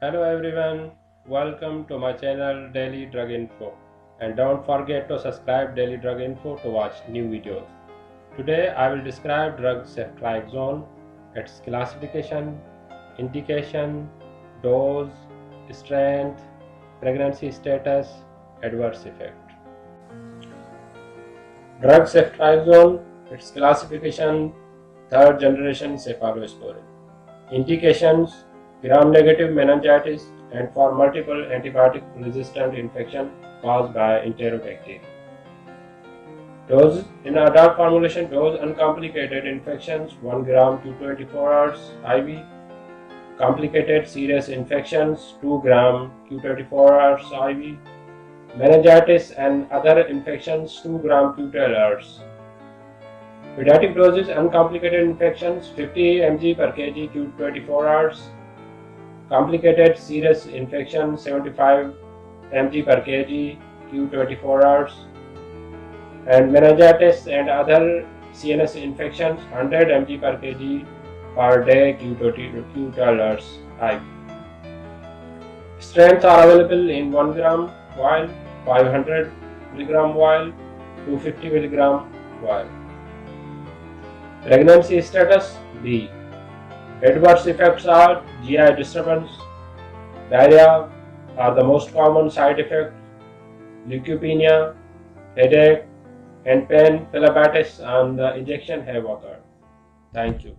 Hello everyone, welcome to my channel Daily Drug Info, and don't forget to subscribe Daily Drug Info to watch new videos. Today I will describe drug Ceftriaxone, its classification, indication, dose, strength, pregnancy status, adverse effect. Drug Ceftriaxone, its classification, third generation cephalosporin. Indications: gram-negative meningitis and for multiple antibiotic-resistant infection caused by enterobacteria. Dose: in adult formulation, dose uncomplicated infections 1 gram to 24 hours IV. Complicated serious infections 2 gram to 24 hours IV. Meningitis and other infections 2 gram to 12 hours. Pediatric doses: uncomplicated infections 50 mg per kg to 24 hours. Complicated serious infection 75 mg per kg q 24 hours, and meningitis and other CNS infections 100 mg per kg per day q 12 hours IV. Strengths are available in 1 gram vial, 500 mg vial, 250 mg vial. Pregnancy status: B. Adverse effects are GI disturbance, diarrhea are the most common side effects, leukopenia, headache, and pain, phlebitis on the injection have occurred. Thank you.